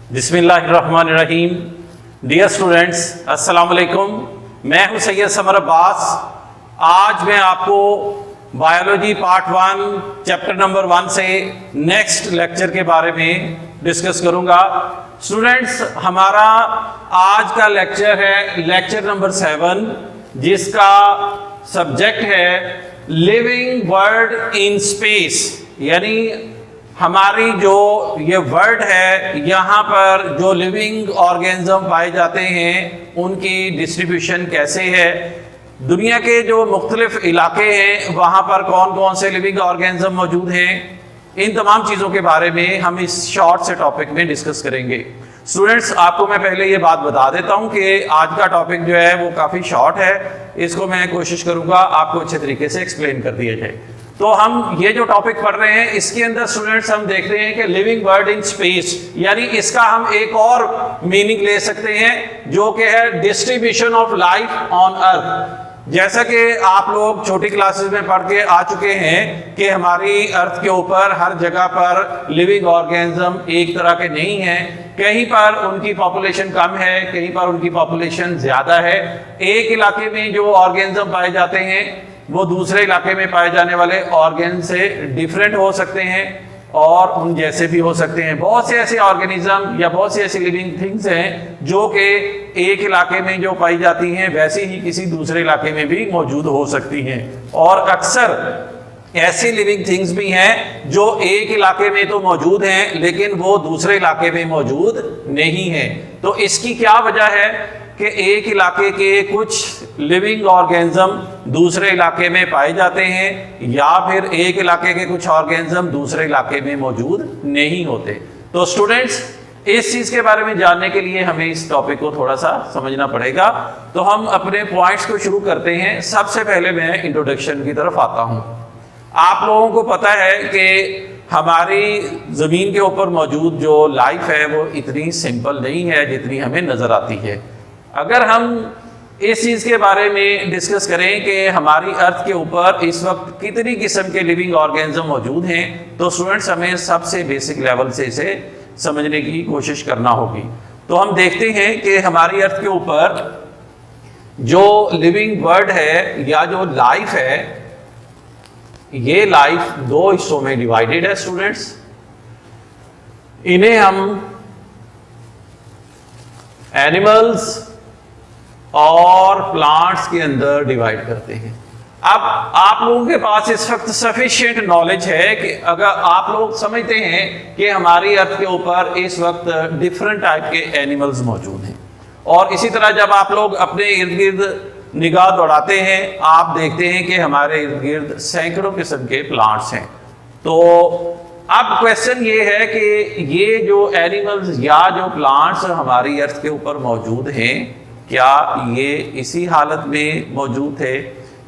बिस्मिल्लाहिर्रहमानिर्रहीम। Dear students, अस्सलाम वालेकुम। मैं हूं सैयद समर अब्बास। आज मैं आपको बायोलॉजी पार्ट 1 चैप्टर नंबर 1 से नेक्स्ट लेक्चर के बारे में डिस्कस करूंगा। स्टूडेंट्स, हमारा आज का लेक्चर है लेक्चर नंबर 7, जिसका सब्जेक्ट है लिविंग वर्ल्ड इन स्पेस। यानी हमारी जो ये वर्ल्ड है, यहाँ पर जो लिविंग ऑर्गेनिज्म पाए जाते हैं उनकी डिस्ट्रीब्यूशन कैसे है, दुनिया के जो मुख्तलिफ इलाके हैं वहाँ पर कौन कौन से लिविंग ऑर्गेनिज्म मौजूद हैं, इन तमाम चीज़ों के बारे में हम इस शॉर्ट से टॉपिक में डिस्कस करेंगे। स्टूडेंट्स, आपको मैं पहले ये बात बता देता हूँ कि आज का टॉपिक जो है वो काफ़ी शॉर्ट है। इसको मैं कोशिश करूँगा आपको अच्छे तरीके से एक्सप्लेन कर दिया जाए। तो हम ये जो टॉपिक पढ़ रहे हैं इसके अंदर स्टूडेंट्स हम देख रहे हैं कि लिविंग वर्ल्ड इन स्पेस, यानी इसका हम एक और मीनिंग ले सकते हैं जो कि है distribution of life on earth. जैसा कि आप लोग छोटी क्लासेस में पढ़ के आ चुके हैं कि हमारी अर्थ के ऊपर हर जगह पर लिविंग ऑर्गेनिज्म एक तरह के नहीं हैं। कहीं पर उनकी पॉपुलेशन कम है, कहीं पर उनकी पॉपुलेशन ज्यादा है। एक इलाके में जो ऑर्गेनिज्म पाए जाते हैं वो दूसरे इलाके में पाए जाने वाले ऑर्गेन से डिफरेंट हो सकते हैं और उन जैसे भी हो सकते हैं। बहुत से ऐसे ऑर्गेनिज्म या बहुत सी ऐसी लिविंग थिंग्स हैं जो कि एक इलाके में जो पाई जाती हैं वैसे ही किसी दूसरे इलाके में भी मौजूद हो सकती हैं। और अक्सर ऐसी लिविंग थिंग्स भी हैं जो एक इलाके में तो मौजूद हैं लेकिन वो दूसरे इलाके में मौजूद नहीं है। तो इसकी क्या वजह है कि एक इलाके के कुछ लिविंग ऑर्गेनिज्म दूसरे इलाके में पाए जाते हैं या फिर एक इलाके के कुछ ऑर्गेनिज्म दूसरे इलाके में मौजूद नहीं होते। तो स्टूडेंट्स, इस चीज के बारे में जानने के लिए हमें इस टॉपिक को थोड़ा सा समझना पड़ेगा। तो हम अपने पॉइंट्स को शुरू करते हैं। सबसे पहले मैं इंट्रोडक्शन की तरफ आता हूं। आप लोगों को पता है कि हमारी जमीन के ऊपर मौजूद जो लाइफ है वो इतनी सिंपल नहीं है जितनी हमें नजर आती है। अगर हम इस चीज के बारे में डिस्कस करें कि हमारी अर्थ के ऊपर इस वक्त कितनी किस्म के लिविंग ऑर्गेनिज्म मौजूद हैं, तो स्टूडेंट्स हमें सबसे बेसिक लेवल से इसे समझने की कोशिश करना होगी। तो हम देखते हैं कि हमारी अर्थ के ऊपर जो लिविंग वर्ल्ड है या जो लाइफ है, ये लाइफ दो हिस्सों में डिवाइडेड है। स्टूडेंट्स, इन्हें हम एनिमल्स और प्लांट्स के अंदर डिवाइड करते हैं। अब आप लोगों के पास इस वक्त सफिशिएंट नॉलेज है कि अगर आप लोग समझते हैं कि हमारी अर्थ के ऊपर इस वक्त डिफरेंट टाइप के एनिमल्स मौजूद हैं, और इसी तरह जब आप लोग अपने इर्द गिर्द निगाह दौड़ाते हैं आप देखते हैं कि हमारे इर्द गिर्द सैकड़ों किस्म के प्लांट्स हैं। तो अब क्वेश्चन ये है कि ये जो एनिमल्स या जो प्लांट्स हमारी अर्थ के ऊपर मौजूद हैं, क्या ये इसी हालत में मौजूद थे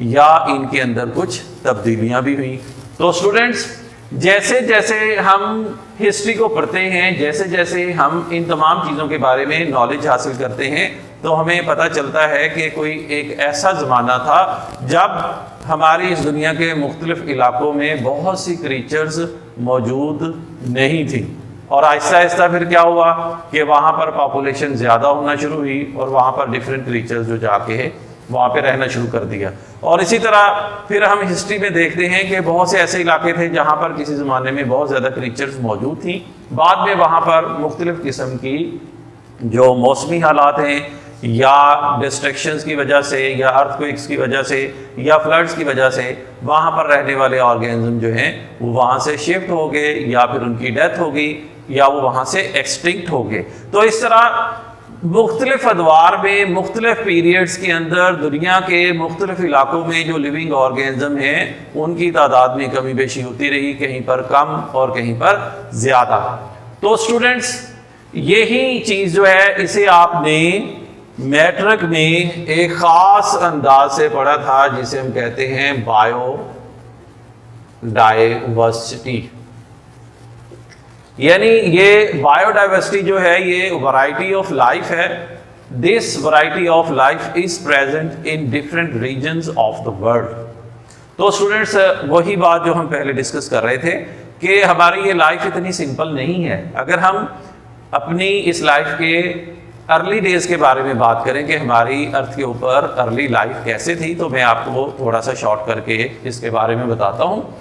या इनके अंदर कुछ तब्दीलियां भी हुई। तो स्टूडेंट्स, जैसे जैसे हम हिस्ट्री को पढ़ते हैं, जैसे जैसे हम इन तमाम चीज़ों के बारे में नॉलेज हासिल करते हैं, तो हमें पता चलता है कि कोई एक ऐसा ज़माना था जब हमारी इस दुनिया के मुख्तलिफ इलाकों में बहुत सी क्रीचर्स मौजूद नहीं थी। और आहिस्ता आहिस्ता फिर क्या हुआ कि वहाँ पर पॉपुलेशन ज़्यादा होना शुरू हुई और वहाँ पर डिफरेंट क्रीचर्स जो जाके है वहाँ पे रहना शुरू कर दिया। और इसी तरह फिर हम हिस्ट्री में देखते हैं कि बहुत से ऐसे इलाके थे जहाँ पर किसी ज़माने में बहुत ज़्यादा क्रीचर्स मौजूद थी। बाद में वहाँ पर मुख्तलिफ किस्म की जो मौसमी हालात हैं या डिस्ट्रक्शंस की वजह से या अर्थक्वेक्स की वजह से या फ्लड्स की वजह से वहाँ पर रहने वाले ऑर्गेनिज्म जो हैं वो वहाँ से शिफ्ट हो गए या फिर उनकी डेथ हो गई या वो वहाँ से एक्सटिंक्ट हो गए। तो इस तरह मुख्तलिफ अदवार में मुख्तलिफ पीरियड्स के अंदर दुनिया के मुख्तलिफ इलाकों में जो लिविंग ऑर्गेनिज्म हैं उनकी तादाद में कमी बेशी होती रही, कहीं पर कम और कहीं पर ज़्यादा। तो स्टूडेंट्स, यही चीज़ जो है इसे आपने मैट्रिक में एक ख़ास अंदाज से पढ़ा था जिसे हम कहते हैं बायोडाइवर्सिटी। यानी ये बायोडाइवर्सिटी जो है ये वैरायटी ऑफ लाइफ है। This variety of life is present in different regions of the world. तो स्टूडेंट्स, वही बात जो हम पहले डिस्कस कर रहे थे कि हमारी ये लाइफ इतनी सिंपल नहीं है। अगर हम अपनी इस लाइफ के अर्ली डेज के बारे में बात करें कि हमारी अर्थ के ऊपर अर्ली लाइफ कैसे थी, तो मैं आपको थोड़ा सा शॉर्ट करके इसके बारे में बताता हूँ।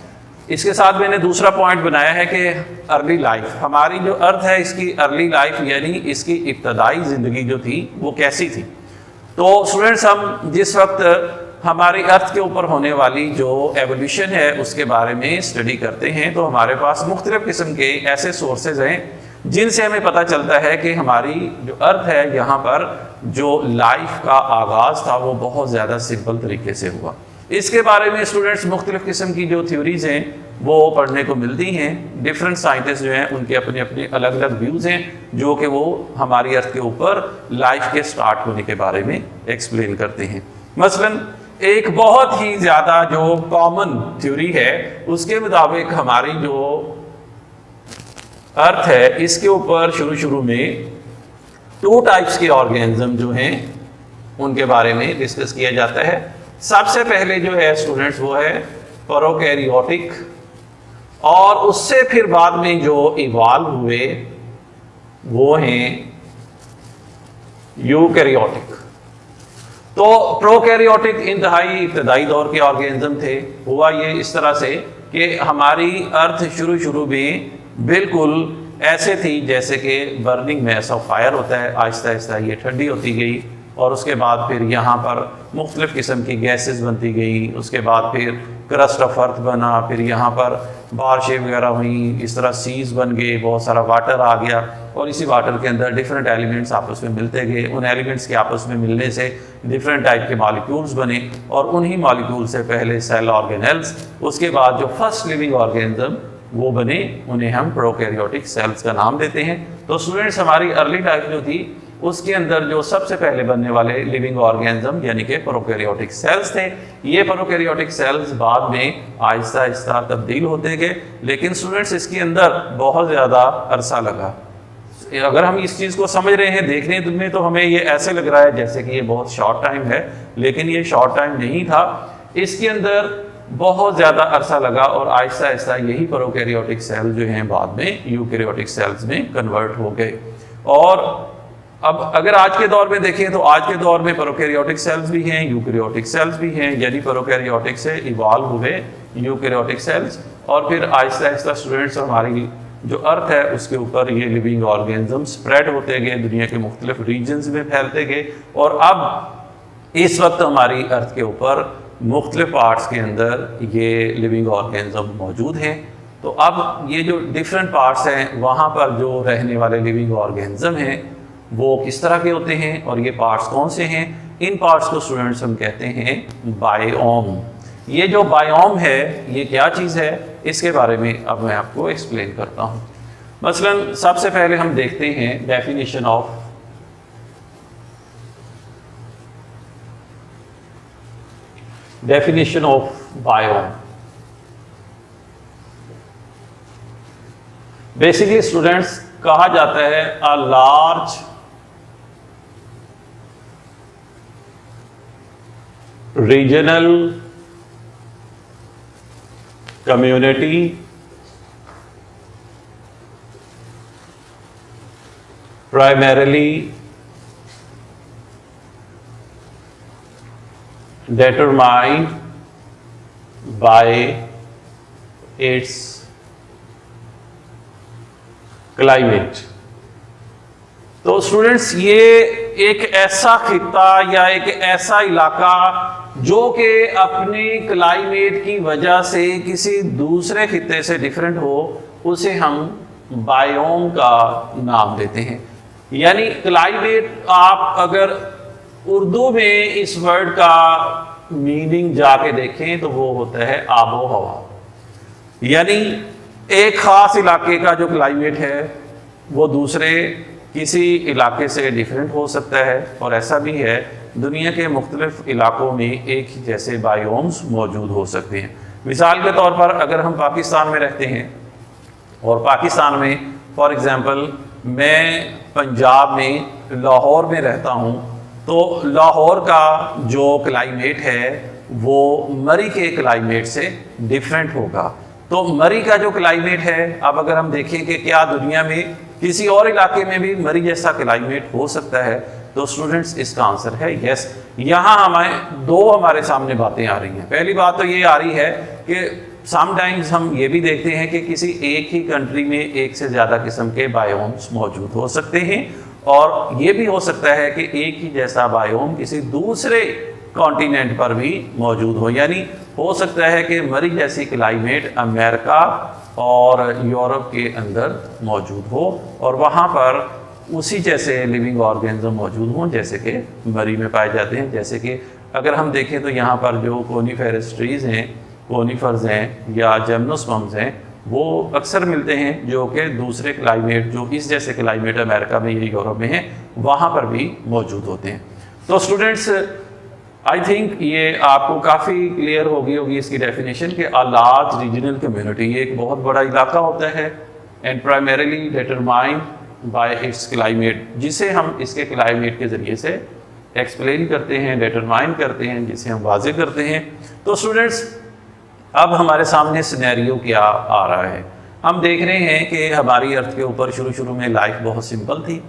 इसके साथ मैंने दूसरा पॉइंट बनाया है कि अर्ली लाइफ, हमारी जो अर्थ है इसकी अर्ली लाइफ यानी इसकी इब्तदाई ज़िंदगी जो थी वो कैसी थी। तो स्टूडेंट्स, हम जिस वक्त हमारी अर्थ के ऊपर होने वाली जो एवोल्यूशन है उसके बारे में स्टडी करते हैं, तो हमारे पास मुख्तलिफ किस्म के ऐसे सोर्सेज हैं जिनसे हमें पता चलता है कि हमारी जो अर्थ है यहाँ पर जो लाइफ का आगाज़ था वो बहुत ज़्यादा सिंपल तरीके से हुआ। इसके बारे में स्टूडेंट्स मुख्तलिफ किस्म की जो थ्योरीज़ हैं वो पढ़ने को मिलती हैं। डिफरेंट साइंटिस्ट जो हैं उनके अपने अपने अलग अलग व्यूज़ हैं जो कि वो हमारी अर्थ के ऊपर लाइफ के स्टार्ट होने के बारे में एक्सप्लेन करते हैं। मसलन एक बहुत ही ज़्यादा जो कॉमन थ्योरी है उसके मुताबिक हमारी जो अर्थ है इसके ऊपर शुरू में 2 टाइप्स के ऑर्गेनिज्म जो हैं उनके बारे में डिस्कस किया जाता है। सबसे पहले जो है स्टूडेंट्स वो है प्रोकैरियोटिक, और उससे फिर बाद में जो इवॉल्व हुए वो हैं यूकैरियोटिक। तो प्रोकैरियोटिक इंतहाई इब्तदाई दौर के ऑर्गेनिज्म थे। हुआ ये इस तरह से कि हमारी अर्थ शुरू में बिल्कुल ऐसे थी जैसे कि बर्निंग मैस ऑफ फायर होता है, आहिस्ता आहिस्ता ये ठंडी होती गई और उसके बाद फिर यहाँ पर मुख्तलिफ़ किस्म की गैसेस बनती गई। उसके बाद फिर क्रस्ट ऑफ अर्थ बना, फिर यहाँ पर बारिशें वगैरह हुई, इस तरह सीज बन गए, बहुत सारा वाटर आ गया और इसी वाटर के अंदर डिफरेंट एलिमेंट्स आपस में मिलते गए। उन एलिमेंट्स के आपस में मिलने से डिफरेंट टाइप के मॉलिक्यूल्स बने और उन्हीं मॉलिक्यूल से पहले सेल ऑर्गेनेल्स, उसके बाद जो फर्स्ट लिविंग ऑर्गेनिज्म वो बने, उन्हें हम प्रोकैरियोटिक सेल्स का नाम देते हैं। तो स्टूडेंट्स, हमारी अर्ली लाइफ जो थी उसके अंदर जो सबसे पहले बनने वाले लिविंग ऑर्गेनिज्म यानी कि प्रोकैरियोटिक सेल्स थे। ये प्रोकैरियोटिक सेल्स बाद में आहिस्ता आहिस्ता तब्दील होते गए, लेकिन स्टूडेंट्स इसके अंदर बहुत ज़्यादा अरसा लगा। अगर हम इस चीज़ को समझ रहे हैं देखने में तो हमें ये ऐसे लग रहा है जैसे कि ये बहुत शॉर्ट टाइम है, लेकिन ये शॉर्ट टाइम नहीं था। इसके अंदर बहुत ज़्यादा अरसा लगा और आहिस्ता आहिस्ता यही प्रोकैरियोटिक सेल जो हैं बाद में यूकैरियोटिक सेल्स में कन्वर्ट हो गए। और अब अगर आज के दौर में देखें तो आज के दौर में प्रोकैरियोटिक सेल्स भी हैं, यूकैरियोटिक सेल्स भी हैं, यानी प्रोकैरियोटिक से इवॉल्व हुए यूकैरियोटिक सेल्स और फिर आहिस्ता आहिस्ता स्टूडेंट्स हमारी जो अर्थ है उसके ऊपर ये लिविंग ऑर्गेनिज्म स्प्रेड होते गए, दुनिया के मुख्तलिफ रीजन्स में फैलते गए और अब इस वक्त हमारी अर्थ के ऊपर मुख्तलिफ पार्ट्स के अंदर ये लिविंग ऑर्गेनिज्म मौजूद हैं। तो अब ये जो डिफरेंट पार्ट्स हैं वहाँ पर जो रहने वाले लिविंग ऑर्गेनिज्म हैं वो किस तरह के होते हैं और ये पार्ट्स कौन से हैं, इन पार्ट्स को स्टूडेंट्स हम कहते हैं बायोम। ये जो बायोम है ये क्या चीज़ है, इसके बारे में अब मैं आपको एक्सप्लेन करता हूँ। मसलन सबसे पहले हम देखते हैं definition of biome. Basically students कहा जाता है a large regional community primarily determined by its climate। तो स्टूडेंट्स ये एक ऐसा खित्ता या एक ऐसा इलाका जो कि अपने क्लाइमेट की वजह से किसी दूसरे खित्ते से डिफरेंट हो, उसे हम बायोम का नाम देते हैं। यानी क्लाइमेट, आप अगर उर्दू में इस वर्ड का मीनिंग जाके देखें तो वो होता है आबो हवा। यानी एक ख़ास इलाके का जो क्लाइमेट है वो दूसरे किसी इलाके से डिफरेंट हो सकता है और ऐसा भी है दुनिया के मुख्तलिफ इलाकों में एक ही जैसे बायोम्स मौजूद हो सकते हैं। मिसाल के तौर पर अगर हम पाकिस्तान में रहते हैं और पाकिस्तान में फॉर एग्ज़ाम्पल मैं पंजाब में लाहौर में रहता हूँ, तो लाहौर का जो क्लाइमेट है वो मरी के क्लाइमेट से डिफरेंट होगा। तो मरी का जो क्लाइमेट है, अब अगर हम देखें कि क्या दुनिया में किसी और इलाके में भी मरी जैसा क्लाइमेट हो सकता है? तो स्टूडेंट्स इसका आंसर है यस। यहाँ हमारे सामने बातें आ रही हैं। पहली बात तो ये आ रही है कि समटाइम्स हम ये भी देखते हैं कि किसी एक ही कंट्री में एक से ज़्यादा किस्म के बायोम्स मौजूद हो सकते हैं, और ये भी हो सकता है कि एक ही जैसा बायोम किसी दूसरे कॉन्टिनेंट पर भी मौजूद हो। यानी हो सकता है कि मरी जैसी क्लाइमेट अमेरिका और यूरोप के अंदर मौजूद हो और वहाँ पर उसी जैसे लिविंग ऑर्गेनिज्म मौजूद हों जैसे कि मरी में पाए जाते हैं। जैसे कि अगर हम देखें तो यहाँ पर जो कोनीफेरस ट्रीज़ हैं, कोनीफर्स हैं या जिम्नोस्पर्म्स हैं, वो अक्सर मिलते हैं जो कि दूसरे क्लाइमेट, जो इस जैसे क्लाइमेट अमेरिका में या यूरोप में है, वहाँ पर भी मौजूद होते हैं। तो स्टूडेंट्स आई थिंक ये आपको काफ़ी क्लियर होगी इसकी डेफिनेशन कि अ लार्ज रीजनल कम्युनिटी, ये एक बहुत बड़ा इलाका होता है and primarily determined by it's climate, जिसे हम इसके क्लाइमेट के ज़रिए से एक्सप्लेन करते हैं, डिटरमाइन करते हैं, जिसे हम वाज़े करते हैं। तो स्टूडेंट्स अब हमारे सामने सिनेरियो क्या आ रहा है? हम देख रहे हैं कि हमारी अर्थ के ऊपर शुरू में लाइफ बहुत सिंपल थी,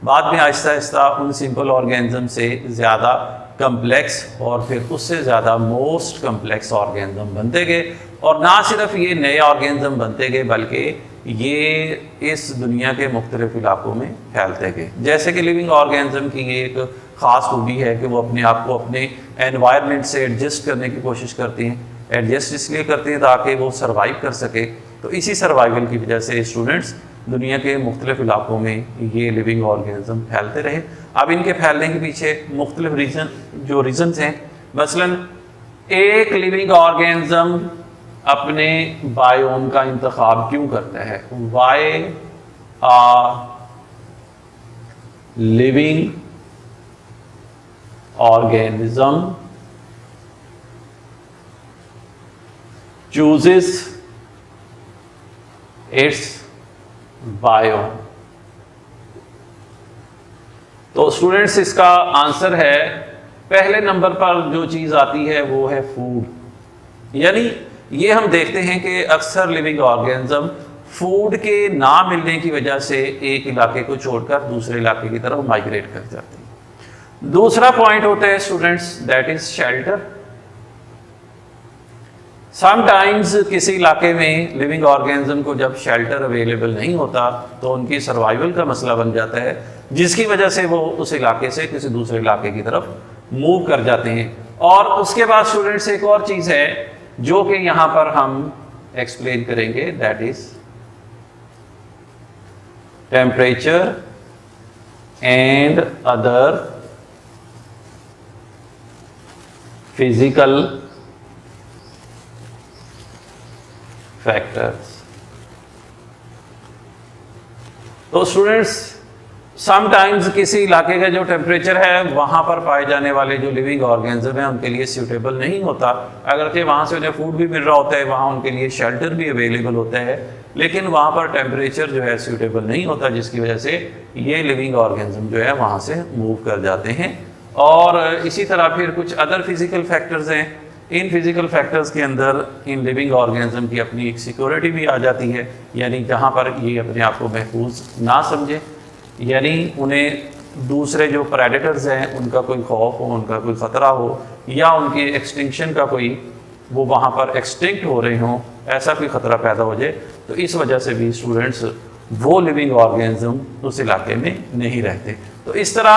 बाद में आहिस्ता आहिस्ता उन सिंपल ऑर्गेनिज्म से ज़्यादा कम्प्लेक्स और फिर उससे ज़्यादा मोस्ट कम्प्लेक्स ऑर्गेनिज्म बनते गए, और ना सिर्फ ये नए ऑर्गेनिज्म बनते गए बल्कि ये इस दुनिया के मुख्तलिफ इलाकों में फैलते गए। जैसे कि लिविंग ऑर्गेनिज्म की ये एक ख़ास खूबी है कि वो अपने आप को अपने एनवायरनमेंट से एडजस्ट करने की कोशिश करती हैं। एडजस्ट इसलिए करते हैं ताकि वो सर्वाइव कर सके। तो इसी सर्वाइवल की वजह से स्टूडेंट्स दुनिया के मुख्तलिफ इलाकों में ये लिविंग ऑर्गेनिज्म फैलते रहे। अब इनके फैलने के पीछे मुख्तलिफ रीजन्स हैं। मसलन एक लिविंग ऑर्गेनिज्म अपने बायोम का इंतखाब क्यों करता है? Why are living organism chooses its biome? तो स्टूडेंट्स इसका आंसर है, पहले नंबर पर जो चीज़ आती है वो है फूड। यानी ये हम देखते हैं कि अक्सर लिविंग ऑर्गेनिज्म फूड के ना मिलने की वजह से एक इलाके को छोड़कर दूसरे इलाके की तरफ माइग्रेट कर जाते हैं। दूसरा पॉइंट होता है students that is shelter. Sometimes किसी इलाके में लिविंग ऑर्गेनिज्म को जब शेल्टर अवेलेबल नहीं होता तो उनकी सर्वाइवल का मसला बन जाता है, जिसकी वजह से वो उस इलाके से किसी दूसरे इलाके की तरफ मूव कर जाते हैं। और उसके बाद स्टूडेंट्स एक और चीज़ है जो कि यहाँ पर हम एक्सप्लेन करेंगे, that is temperature and other physical factors. तो स्टूडेंट्स समटाइम्स किसी इलाके का जो टेम्परेचर है वहाँ पर पाए जाने वाले जो लिविंग ऑर्गेनिज्म हैं उनके लिए सूटेबल नहीं होता। अगरचे वहाँ से उन्हें फूड भी मिल रहा होता है, वहाँ उनके लिए शेल्टर भी अवेलेबल होता है, लेकिन वहाँ पर टेम्परेचर जो है सूटेबल नहीं होता, जिसकी वजह से ये लिविंग ऑर्गेनिज्म जो है वहाँ से मूव कर जाते हैं। और इसी तरह फिर कुछ अदर फिजिकल फैक्टर्स हैं। इन फिजिकल फैक्टर्स के अंदर इन लिविंग ऑर्गेनिज्म की अपनी एक सिक्योरिटी भी आ जाती है, यानी जहाँ पर ये अपने आप को महफूज ना समझे, यानी उन्हें दूसरे जो प्रेडेटर्स हैं उनका कोई खौफ हो, उनका कोई ख़तरा हो, या उनके एक्सटिंक्शन का कोई, वो वहाँ पर एक्सटिंक्ट हो रहे हों, ऐसा कोई ख़तरा पैदा हो जाए, तो इस वजह से भी स्टूडेंट्स वो लिविंग ऑर्गेनिज्म उस इलाके में नहीं रहते। तो इस तरह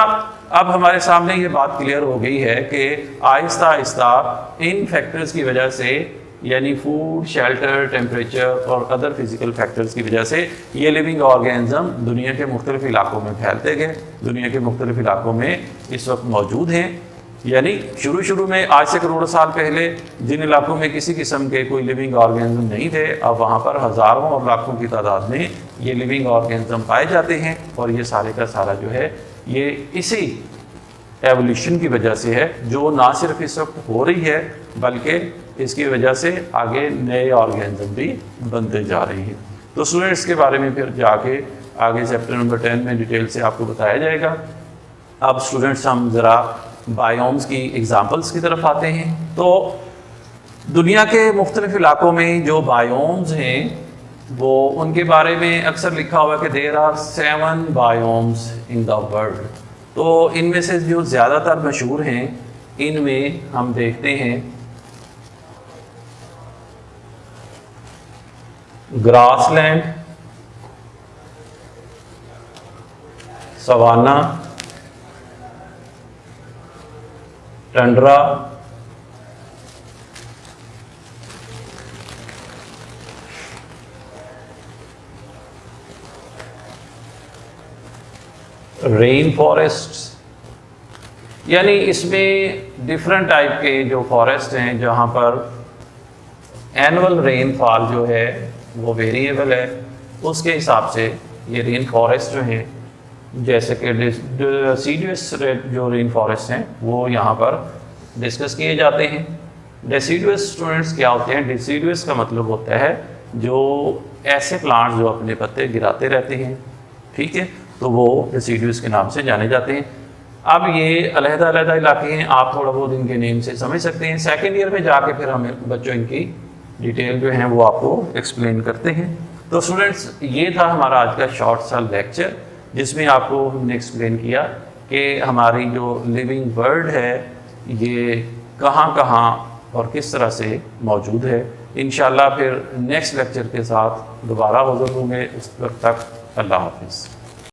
अब हमारे सामने ये बात क्लियर हो गई है कि आहिस्ता आहिस्ता इन फैक्टर्स की वजह से, यानी फूड, शेल्टर, टेम्परेचर और अदर फिजिकल फैक्टर्स की वजह से ये लिविंग ऑर्गेनिज्म दुनिया के मुख्तलिफ इलाकों में फैलते गए, दुनिया के मुख्तलिफ इलाकों में इस वक्त मौजूद हैं। यानी शुरू में आज से करोड़ों साल पहले जिन इलाकों में किसी किस्म के कोई लिविंग ऑर्गेनिज्म नहीं थे, अब वहाँ पर हज़ारों और लाखों की तादाद में ये लिविंग ऑर्गेनिज्म पाए जाते हैं। और ये सारे का सारा जो है ये इसी एवोल्यूशन की वजह से है, जो ना सिर्फ इस वक्त हो रही है बल्कि इसकी वजह से आगे नए ऑर्गेनिज्म भी बनते जा रही हैं। तो स्टूडेंट्स के बारे में फिर जाके आगे चैप्टर नंबर 10 में डिटेल से आपको बताया जाएगा। अब स्टूडेंट्स हम ज़रा बायोम्स की एग्जांपल्स की तरफ आते हैं। तो दुनिया के मुख्तलिफ इलाकों में जो बायोम्स हैं वो उनके बारे में अक्सर लिखा हुआ है कि there are 7 biomes in the world. तो इनमें से जो ज़्यादातर मशहूर हैं इनमें हम देखते हैं grassland, savanna, tundra, rain forests. यानी इसमें डिफरेंट टाइप के जो फॉरेस्ट हैं जहाँ पर एनुअल रेनफॉल जो है वो वेरिएबल है, उसके हिसाब से ये रेन फॉरेस्ट जो हैं, जैसे कि डेसिडुअस जो रेन फॉरेस्ट हैं वो यहाँ पर डिस्कस किए जाते हैं। डेसिडुअस स्टूडेंट्स क्या होते हैं? डेसिडुअस का मतलब होता है जो ऐसे प्लांट्स जो अपने पत्ते गिराते रहते हैं, ठीक है, तो वो डेसिडुअस के नाम से जाने जाते हैं। अब ये अलग-अलग इलाके हैं, आप थोड़ा बहुत इनके नेम से समझ सकते हैं। सेकेंड ईयर में जाके फिर हमें बच्चों इनकी डिटेल जो है वो आपको एक्सप्लेन करते हैं। तो स्टूडेंट्स, ये था हमारा आज का शॉर्ट सा लेक्चर जिसमें आपको हमने एक्सप्लेन किया कि हमारी जो लिविंग वर्ल्ड है ये कहाँ कहाँ और किस तरह से मौजूद है। इंशाल्लाह फिर नेक्स्ट लेक्चर के साथ दोबारा हाज़िर होंगे। उस वक्त तक अल्लाह हाफिज़।